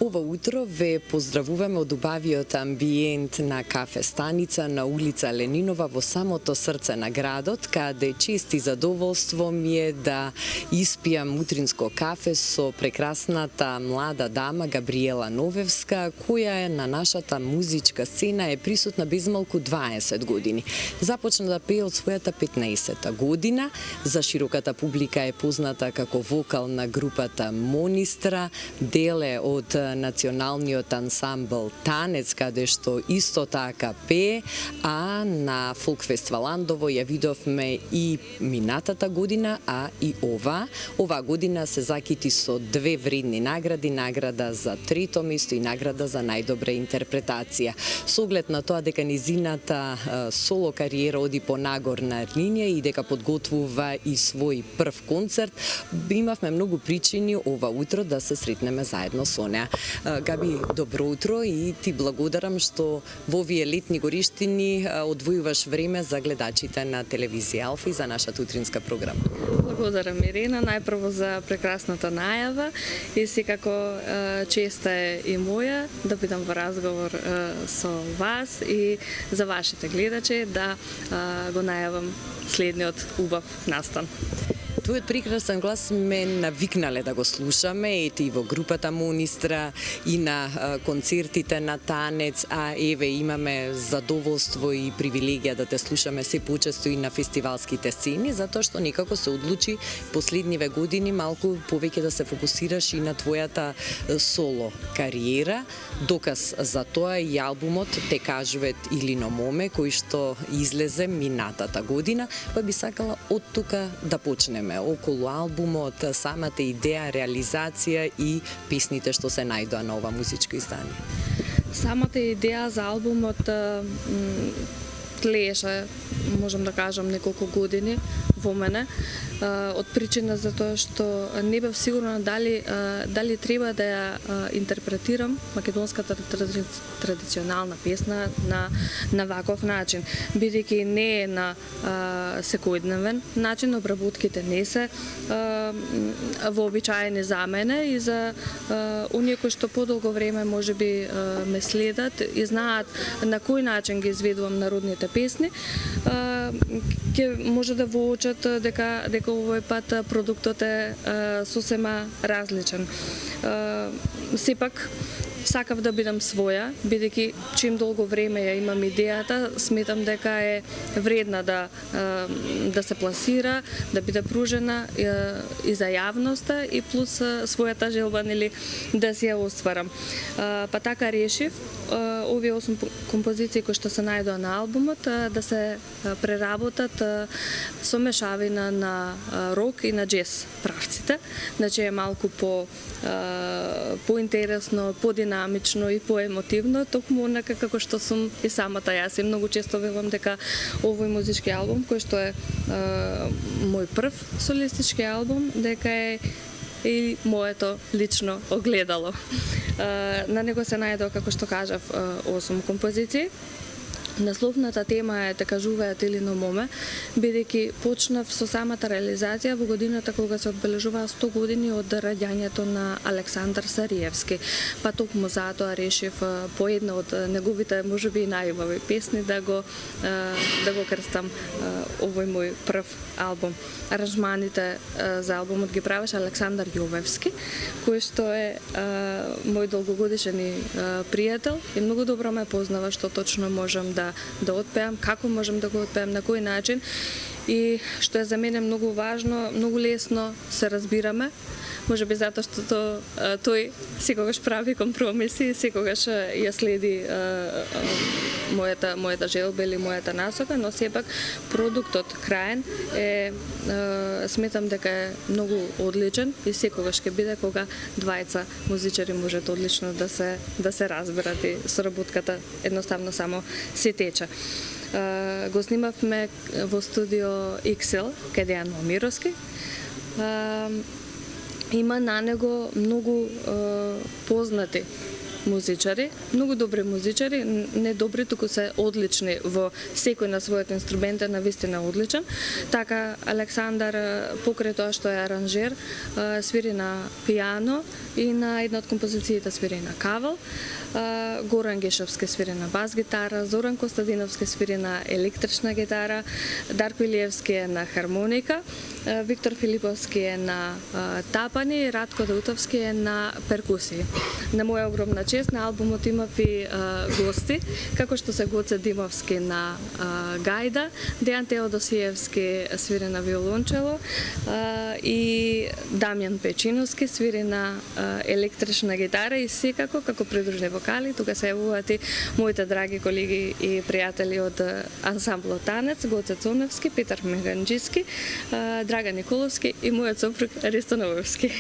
Ова утро ве поздравуваме од убавиот амбиент на кафе станица на улица Ленинова во самото срце на градот, каде чест и задоволство ми е да испијам утринско кафе со прекрасната млада дама Габриела Новевска, која е на нашата музичка сцена е присутна безмалку 20 години. Започна да пее од својата 15-та година, за широката публика е позната како вокал на групата Монистра, дел е од националниот ансамбл Танец, каде што исто така пее, а на Фолк фестивал Андово ја видовме и минатата година, а и ова година се закити со две вредни награди, награда за трето место и награда за најдобра интерпретација. Со оглед на тоа дека низината соло кариера оди по нагорна линија и дека подготвува и свој прв концерт, имавме многу причини ова утро да се сретнеме заедно со неа. Габи, добро утро и ти благодарам што во овие летни гориштини одвојуваш време за гледачите на телевизија Алфа и за нашата утринска програма. Благодарам, Ирина, најпрво за прекрасната најава и секако честа е и моја да бидам во разговор со вас и за вашите гледачи да го најавам следниот убав настан. Твојот прекрасен глас ме навикнале да го слушаме, ете и во групата Монистра и на концертите на Танец, а еве имаме задоволство и привилегија да те слушаме се почесто и на фестивалските сцени, затоа што некако се одлучи последниве години малку повеќе да се фокусираш и на твојата соло кариера. Доказ за тоа и албумот Те кажуват Илино моме, кој што излезе минатата година, па би сакала од тука да почнеме околу албумот, самата идеја, реализација и песните што се најдоа на ова музичко издание. Самата идеја за албумот тлееше, можам да кажам, неколку години во мене, од причина за тоа што не бев сигурна дали треба да ја интерпретирам македонската традиционална песна на ваков начин, бидејќи не е на секојдневен начин, обработките не се вообичаени за мене и за оние кои што подолго време можеби ме следат и знаат на кој начин ги изведувам народните песни, ќе може да воочат дека овој пат продуктот е сосема различен. Сепак сакав да бидам своја, бидејќи чим долго време ја имам идејата, сметам дека е вредна да се пласира, да биде пружена и за јавноста и плюс својата желба да си ја остварам. Па така решив овие 8 композиции кои што се најдоа на албумот да се преработат со мешавина на рок и на џез правците, значи е малку поинтересно, подинамично и поемотивно, токму онака како што сум и самата јас. И многу често велам дека овој музички албум, кој што е мој прв солистички албум, дека е и моето лично огледало. На него се најдоа, како што кажав, 8 композиции. Насловната тема е Те кажуваат Илино моме, бидејќи почнав со самата реализација во годината кога се одбележуваа 100 години од раѓањето на Александар Сариевски. Па токму затоа решив по една од неговите можеби и најубави песни да го крстам овој мој прв албум. Аранжманите за албумот ги правеше Александар Јовевски, кој што е мој долгогодишен пријател и многу добро ме познава што точно можам да отпеам, како можам да го отпеам, на кој начин и што е за мене многу важно, многу лесно се разбираме, можеби затоа што тој секогаш прави компромиси, секогаш ја следи мојата желба или мојата насока, но сепак продуктот краен е сметам дека е многу одличен и секогаш ќе биде кога двајца музичари можат одлично да се разберат и соработката едноставно само се тече. Го снимавме во студио XL, каде е Мировски. Има на него многу познати музичари, многу добри музичари, не добри, туку се одлични во секој на својот инструмент, е навистина одличен. Така Александар покрај тоа што е аранжер, свири на пијано и на една од композициите свири на кавал. Горан Гешовски свири на бас гитара, Зоран Костадиновски свири на електрична гитара, Дарко Илиевски е на хармоника, Виктор Филиповски е на тапани, Радко Даутовски е на перкусии. На моја огромна чест на албумот имав и гости, како што се Гоце Димовски на гајда, Дејан Теодосиевски свири на виолончело и Дамјан Печиновски свири на електрична гитара и секако како придружни вокали тука се јавуваат и моите драги колеги и пријатели од ансамблот Танец, Гоце Цоневски, Петар Меганџиски, Драган Николовски и мојот сопруг Ристо Нововски.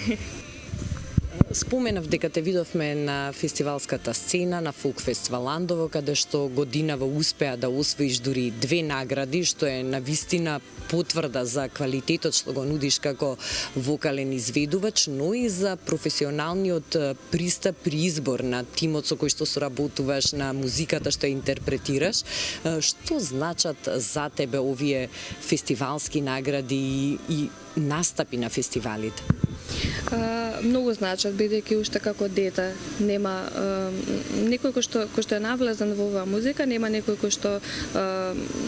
Споменав дека те видовме на фестивалската сцена на Фолк фестивал Ландово, каде што годинава успеа да освоиш дури 2 награди, што е навистина потврда за квалитетот што го нудиш како вокален изведувач, но и за професионалниот пристап при избор на тимот со кој што соработуваш, на музиката што ја интерпретираш. Што значат за тебе овие фестивалски награди и настапи на фестивалите? Многу значат, бидејќи уште како дете нема некој кој што е навлезен во оваа музика, нема некој кој што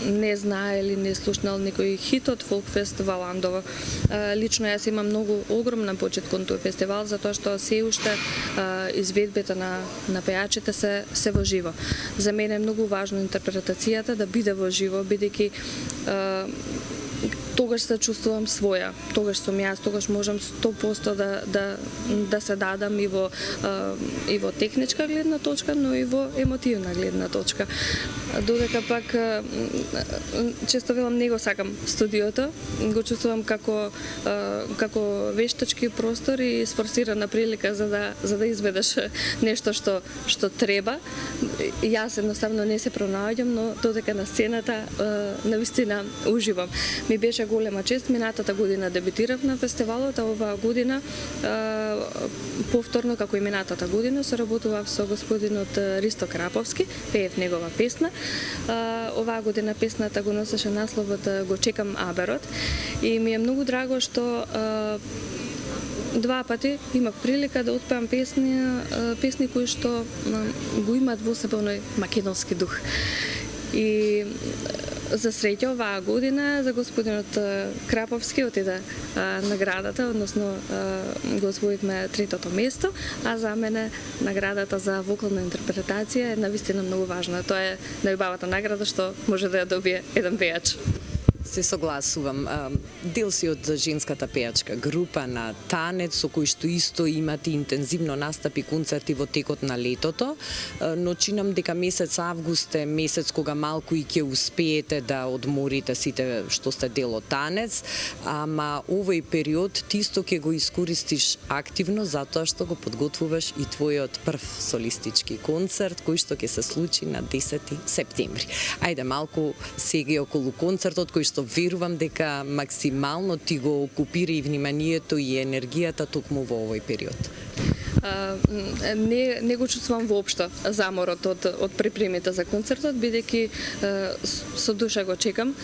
не знае или не слушнал некој хит од Фолк фестивал Ландово. Лично јас имам многу огромна почит кон тој фестивал, затоа што се уште изведбите на пејачите се во живо. За мене е многу важно интерпретацијата да биде во живо, бидејќи тогаш се чувствувам своја, тогаш сум јас, тогаш можам 100% да се дадам и во техничка гледна точка, но и во емотивна гледна точка. Додека пак често велам не го сакам студиото, го чувствувам како вештачки простор и сфорсирана прилика за да изведеш нешто што треба. Јас едноставно не се пронаоѓам, но додека на сцената навистина уживам. Ми беше голема чест, минатата година дебитирав на фестивалот, а оваа година повторно како и минатата година соработував со господинот Ристо Краповски, пеев негова песна. Оваа година песната го носеше насловот "Го чекам Аберот" и ми е многу драго што 2 пати имав прилика да отпеам песни кои што го имаат во себе оној македонски дух. И за среќа оваа година за господинот Краповски отиде наградата, односно го освоивме 3-то место, а за мене наградата за вокална интерпретација е навистина многу важна. Тоа е најубавата награда што може да ја добие еден пејач. Се согласувам. Дел си од женската пејачка група на Танец, со кој што исто имате интензивно настапи концерти во текот на летото, но чинам дека месец август е месец кога малку и ќе успеете да одморите сите што сте дел од Танец, ама овој период ти исто ќе го искористиш активно затоа што го подготвуваш и твојот прв солистички концерт кој што ќе се случи на 10 септември. Ајде малку сега околу концертот кој што верувам дека максимално ти го окупира и вниманието и енергијата токму во овој период. Не го чувствувам воопшто заморот од припремите за концертот, бидејќи со душа го чекам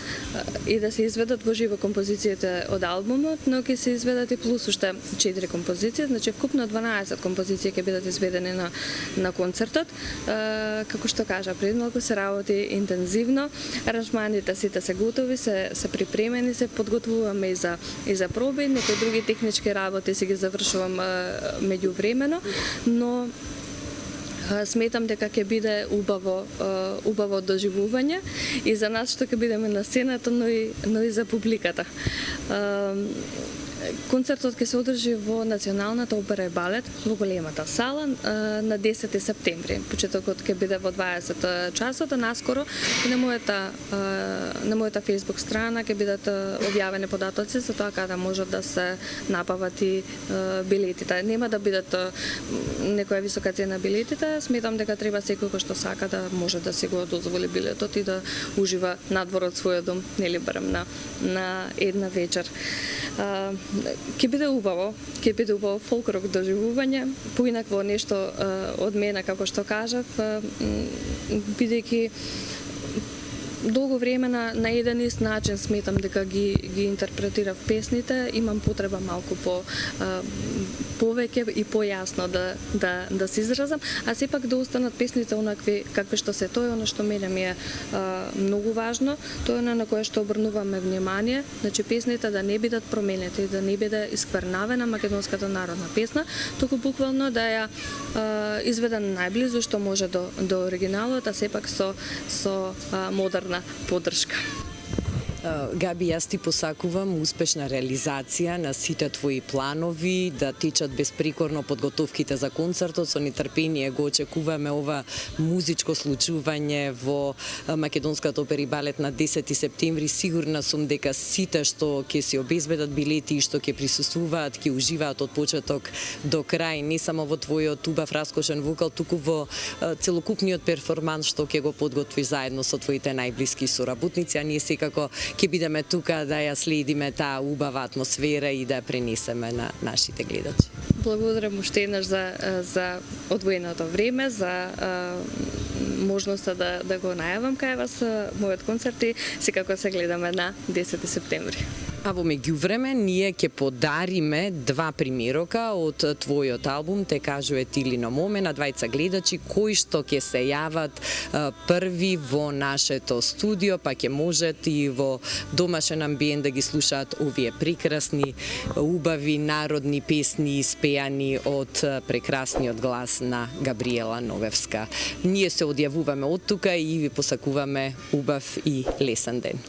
и да се изведат во живо композициите од албумот, но ќе се изведат и плюс уште 4 композиции, значи вкупно 12 композиции ќе бидат изведени на концертот. Како што кажа, пред малку се работи интензивно, аранжманите сите се готови, се припремени, се подготвуваме и за проби, некои други технички работи си ги завршувам меѓувремено, но сметам дека ќе биде убаво доживување и за нас што ќе бидеме на сцената, но и за публиката. Концертот ќе се одржи во Националната опера и балет во големата сала на 10 септември. Почетокот ќе биде во 20 часот, а наскоро и на мојата Facebook страна ќе бидат објавени податоци за тоа каде можат да се напават и билетите. Нема да бидат некоја висока цена билетите, сметам дека треба секој кој што сака да може да си го дозволи билетот и да ужива надвор од својот дом, нели барем на една вечер. Ќе биде убаво фолк-рок доживување, поинакво нешто од мене, како што кажав, бидејќи долго време на еден ист начин сметам дека ги интерпретирав песните, имам потреба малку повеќе и појасно да се изразам, а сепак да останат песните онакви какви што се. Тоа е она што мене ми е многу важно, тоа е на кое што обрнуваме внимание, значи песните да не бидат променети, да не биде исквернавена македонската народна песна, туку буквално да ја изведе најблизу што може до оригиналот, а сепак со модерна поддршка. Габи, јас ти посакувам успешна реализација на сите твои планови, да течат безпрекорно подготовките за концертот. Со нетрпение го очекуваме ова музичко случување во Македонската опера и балет на 10 септември. Сигурна сум дека сите што ќе си обезбедат билети и што ќе присуствуваат, ќе уживаат од почеток до крај, не само во твојот убав раскошен вокал, туку во целокупниот перформанс што ќе го подготвиш заедно со твоите најблиски соработници, а ние секако ќе бидеме тука да ја следиме таа убава атмосфера и да пренесеме на нашите гледачи. Благодарам уште еднаш за одвоеното време, за можноста да го најавам кај вас мојот концерт и секако се гледаме на 10 септември. А во меѓувреме ние ќе подариме 2 примерока од твојот албум Те кажуе Тилино моме на двајца гледачи кои што ќе се јават први во нашето студио, па ќе можат и во домашен амбиент да ги слушаат овие прекрасни, убави народни песни испеани од прекрасниот глас на Габриела Новевска. Ние се одјавуваме од тука и ви посакуваме убав и лесен ден.